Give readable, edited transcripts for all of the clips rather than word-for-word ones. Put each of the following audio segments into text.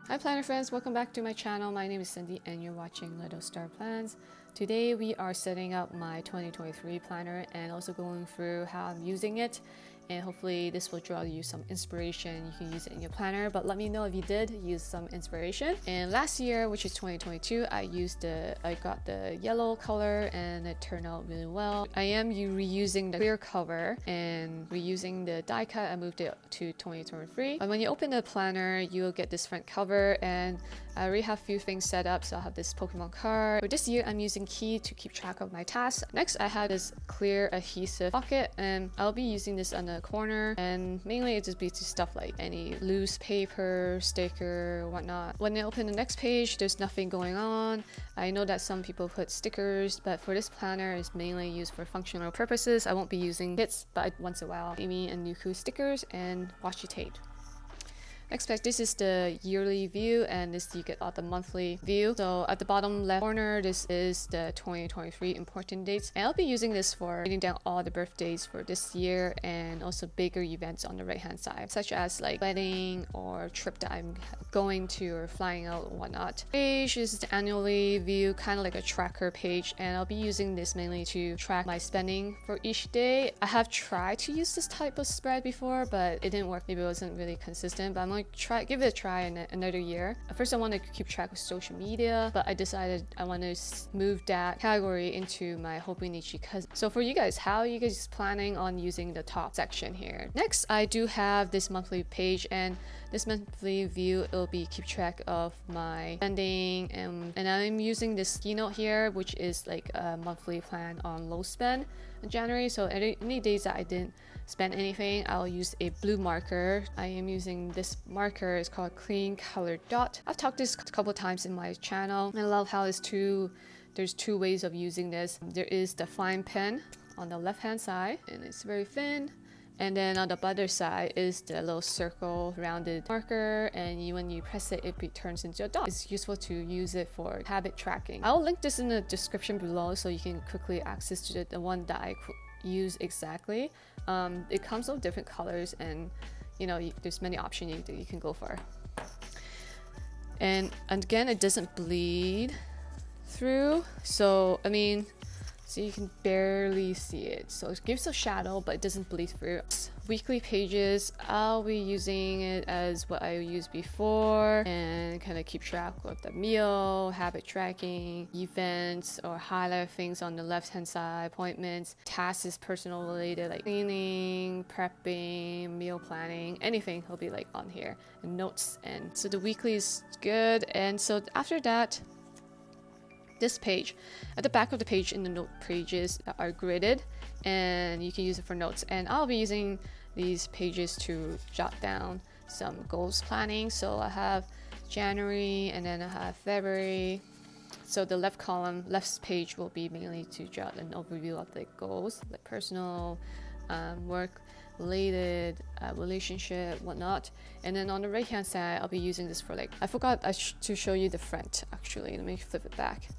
Hi planner friends, welcome back to my channel. My name is Cindy and you're watching Little Star Plans. Today we are setting up my 2023 planner and also going through how I'm using it, and hopefully this will draw you some inspiration. You can use it in your planner, but let me know if you did use some inspiration. And last year, which is 2022, I got the yellow color and it turned out really well. I am reusing the clear cover and reusing the die cut. I moved it to 2023. But when you open the planner, you'll get this front cover, and I already have a few things set up. So I have this Pokemon card. For this year, I'm using Key to keep track of my tasks. Next, I have this clear adhesive pocket, and I'll be using this on the corner, and mainly it just be to stuff like any loose paper, sticker, whatnot. When I open the next page, there's nothing going on. I know that some people put stickers, but for this planner, it's mainly used for functional purposes. I won't be using bits, but once in a while, Amy and Nuku stickers and washi tape. Next page, this is the yearly view, and this you get all the monthly view. So at the bottom left corner, this is the 2023 important dates, and I'll be using this for writing down all the birthdays for this year and also bigger events on the right hand side, such as like wedding or trip that I'm going to or flying out or whatnot. Page is the annually view, kind of like a tracker page, and I'll be using this mainly to track my spending for each day. I have tried to use this type of spread before, but it didn't work. Maybe it wasn't really consistent, but I'm like give it a try in another year. At first I wanted to keep track of social media, but I decided I want to move that category into my Hobonichi. So for you guys, how are you guys planning on using the top section here? Next, I do have this monthly page, and this monthly view, it'll be keep track of my spending, and I'm using this keynote here, which is like a monthly plan on low spend in January. So any days that I didn't spend anything, I'll use a blue marker. I am using this marker. It's called Clean Colored Dot. I've talked this a couple of times in my channel. I love how there's two ways of using this. There is the fine pen on the left hand side, and it's very thin. And then on the other side is the little circle rounded marker, and when you press it, it turns into a dot. It's useful to use it for habit tracking. I'll link this in the description below so you can quickly access to the one that I use exactly. It comes with different colors, and there's many options that you can go for. And again, it doesn't bleed through, so so you can barely see it, so it gives a shadow but it doesn't bleed through. Weekly pages, I'll be using it as what I used before and kind of keep track of the meal, habit tracking, events, or highlight things on the left hand side, appointments, tasks is personal related like cleaning, prepping, meal planning, anything will be like on here, and notes. And so the weekly is good. And so after that, this page, at the back of the page in the note pages are gridded, and you can use it for notes. And I'll be using these pages to jot down some goals planning. So I have January, and then I have February. So the left column, left page will be mainly to jot an overview of the goals, like personal, work related, relationship, whatnot. And then on the right hand side, I'll be using this for I forgot to show you the front actually. Let me flip it back.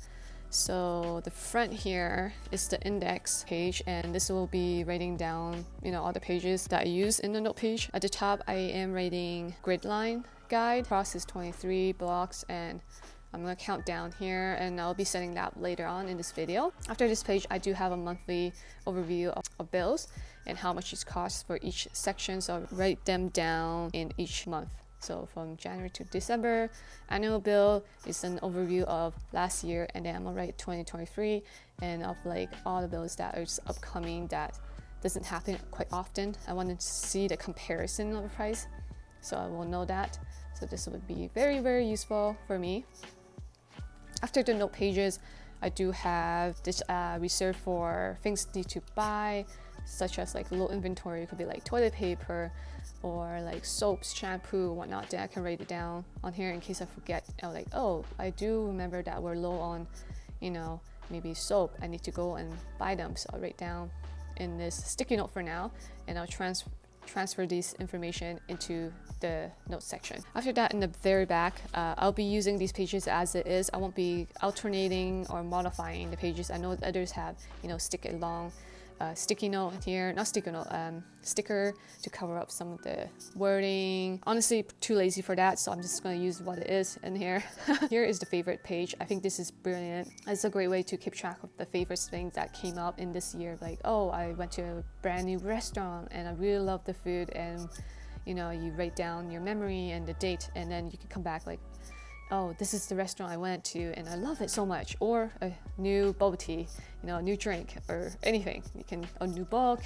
So the front here is the index page, and this will be writing down all the pages that I use in the note page. At the top, I am writing grid line guide, process 23 blocks, and I'm gonna count down here, and I'll be setting that later on in this video. After this page, I do have a monthly overview of bills and how much it costs for each section, so I'll write them down in each month. So from January to December, annual bill is an overview of last year, and then I'm gonna write 2023 and of all the bills that are upcoming that doesn't happen quite often. I wanted to see the comparison of the price, so I will know that. So this would be very, very useful for me. After the note pages, I do have this reserved for things need to buy, such as low inventory. It could be toilet paper or soaps, shampoo, whatnot. Then I can write it down on here in case I forget. I'm oh, I do remember that we're low on, maybe soap. I need to go and buy them. So I'll write down in this sticky note for now, and I'll transfer this information into the notes section. After that, in the very back, I'll be using these pages as it is. I won't be alternating or modifying the pages. I know others have, stick it long sticky note here, not sticky note, sticker to cover up some of the wording. Honestly, too lazy for that, so I'm just gonna use what it is in here. Here is the favorite page. I think this is brilliant. It's a great way to keep track of the favorite things that came up in this year. Like, oh, I went to a brand new restaurant and I really love the food, and you know, you write down your memory and the date, and then you can come back like, oh, this is the restaurant I went to and I love it so much, or a new bubble tea, you know, a new drink, or anything. You can, a new book,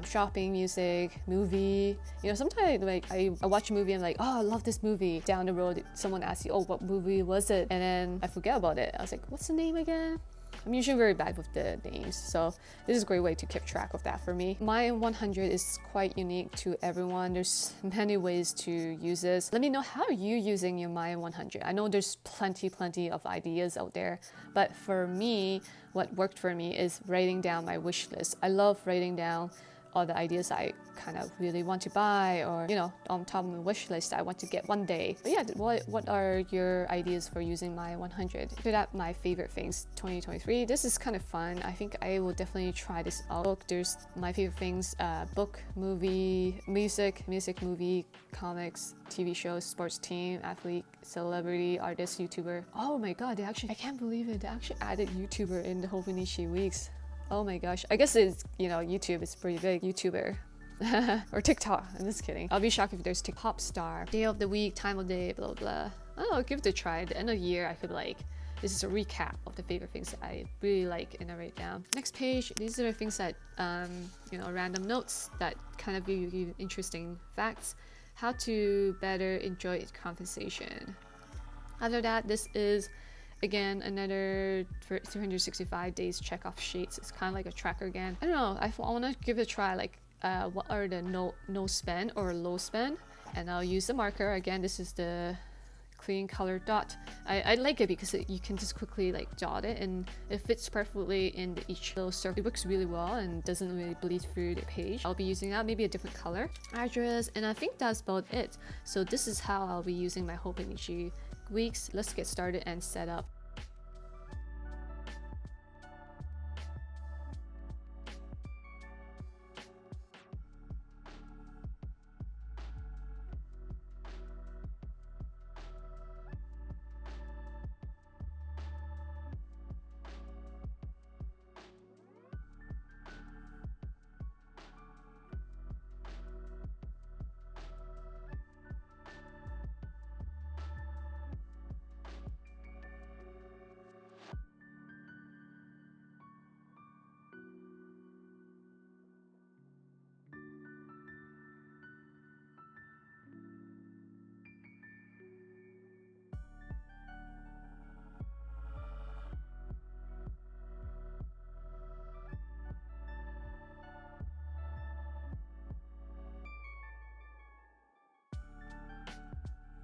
shopping, music, movie. You know, sometimes like I watch a movie and I'm like, oh, I love this movie. Down the road, someone asks you, oh, what movie was it? And then I forget about it. I was like, what's the name again? I'm usually very bad with the names, so this is a great way to keep track of that for me. My 100 is quite unique to everyone. There's many ways to use this. Let me know, how are you using your My 100? I know there's plenty of ideas out there, but for me, what worked for me is writing down my wish list. I love writing down all the ideas I kind of really want to buy, or, you know, on top of my wish list I want to get one day. But yeah, what are your ideas for using my 100? So that my favorite things 2023. This is kind of fun. I think I will definitely try this out. There's my favorite things, book, movie, music, movie, comics, TV shows, sports team, athlete, celebrity, artist, YouTuber. Oh my god, I can't believe it, they actually added YouTuber in the Hobonichi Weeks. Oh my gosh, I guess it's, you know, YouTube is pretty big. YouTuber or TikTok. I'm just kidding. I'll be shocked if there's TikTok. Pop star, day of the week, time of day, blah blah. I'll give it a try. At the end of the year, I feel like this is a recap of the favorite things that I really like and I write down. Next page, these are the things that you know, random notes that kind of give you interesting facts. How to better enjoy conversation. After that, this is again another 365 days check off sheets. It's kind of like a tracker again. I don't know, I want to give it a try, like what are the no spend or low spend, and I'll use the marker again. This is the clean color dot. I like it because you can just quickly like dot it and it fits perfectly in each little circle. It works really well and doesn't really bleed through the page. I'll be using that, maybe a different color. Address, and I think that's about it. So this is how I'll be using my Hobonichi Weeks. Let's get started and set up.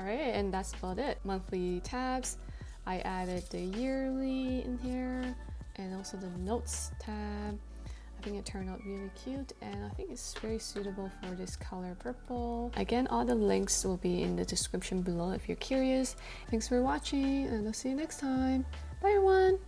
Alright, and that's about it. Monthly tabs. I added the yearly in here and also the notes tab. I think it turned out really cute and I think it's very suitable for this color purple. Again, all the links will be in the description below if you're curious. Thanks for watching and I'll see you next time. Bye everyone!